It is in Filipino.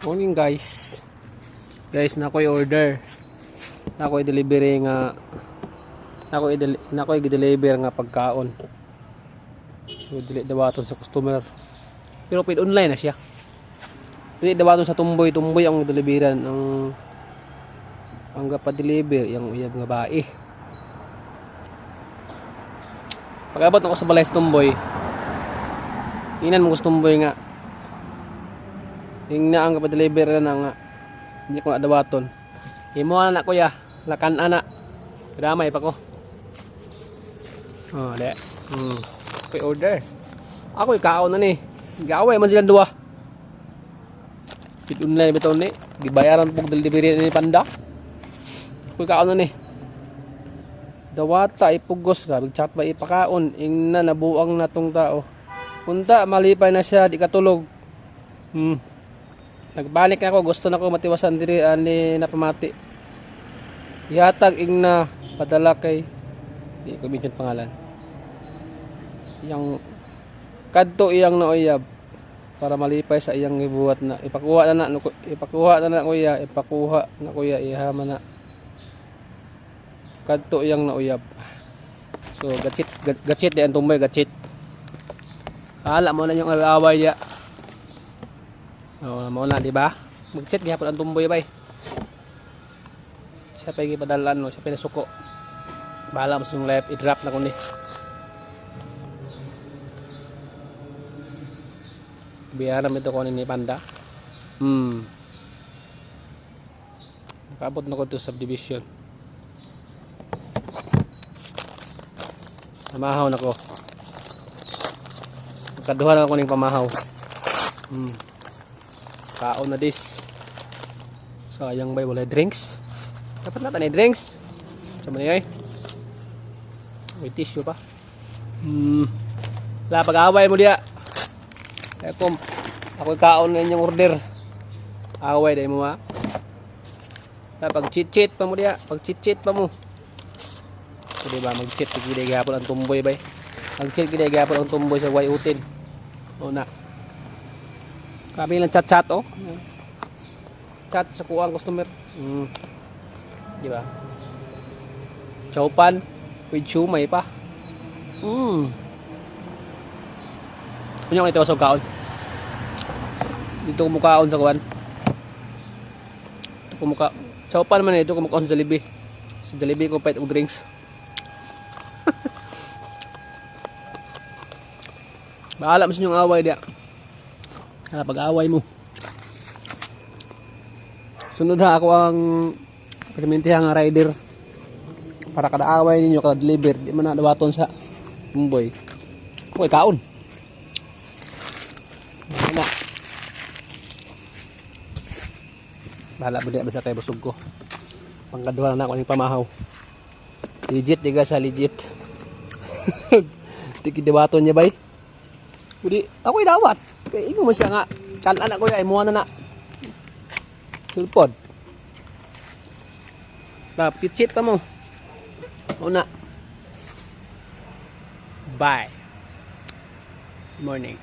Morning guys. Guys, nakoy order. Nakoy delivery nga nakoy gi-deliver nga pagkaon. So dili dawaton sa customer. Pero pwede online na siya. Dili dawaton sa tumboy ang deliveran ang gapa-deliver yang iyag nga bae. Pag-abot ako sa balay sa tumboy. Inan mo gusto tumboy nga. Yung na ang gapa-deliver na nga hindi ko na dawaton. Imo na kuya, lakan ana. Gramay pa ko. Oh, de. Okay, order. Ako ikaon na ni. Gaway man silang duwa. Pit online bitaw ni. Gibayaran pug delivery ni Panda. Ako ikaon na ni. Dawata ipugos ka, big chat ba ipakaon ingna nabuang na tong tao. Punta malipay na siya di katulog. Nagbalik na ako, gusto na ko matiwasan diri ani napamati. Ihatag ingna padala kay di ko mention pangalan. Yang kadto iyang nauyab para malipay sa iyang gibuhat na ipakuha na kuya, ipakuha na kuya ihama na. Kadto iyang nauyab. So gachit di ang tumbay gachit. Ala mo na yung away dia. Oh, mo na di ba? Mag-chat gihapon ang tumboy bay. Siya pa gipadalan no, siya pinasuko. Bahala mo yung live i-drop na kundi. Biyaran ito ko ni Panda. Nakabot na ko to subdivision. Pamahaw na ko. Kaduha na ako ning pamahaw. Kaon na dis. Sayang bay wala drinks. Dapat natin ay drinks. Sama niya eh. May tissue pa. Wala pag-away mo diya. Kaya kung ako kaon na inyong order. Away dahil mo ha. Wala pag-cheat pa mo diya. Pag-cheat pa mo. So diba mag-cheat. Kiday gahapon ang tumboy bay. Mag-cheat kiday gahapon ang tumboy sa wayutin. O na. Kami lang chat oh. Chat sa kuang customer. Di ba? Chowpan with shumay pa. Kunya ito sa kaon. Dito kumukaon sa kuan. Ito kumuka. Chowpan man ito kumukaon sa Jollibee. Sa Jollibee ko pait og drinks. Bahala mo sa inyong away dia. Pag-away mo. Sunod ha ako ang permintihang rider para kada away ninyo kada deliver di man na dawaton sa tumboy. Oy kaon. Wala. Bahala mo di basta kay busog ko. Pangkaduha na ako ning pamahaw. Legit diga sa legit. Tiki dawaton niya bay. Udi ako dawat. Kaya imo man siya nga kan anak ko ay muha na sulpod. Bab chit pa mo. Una. Bye. Morning.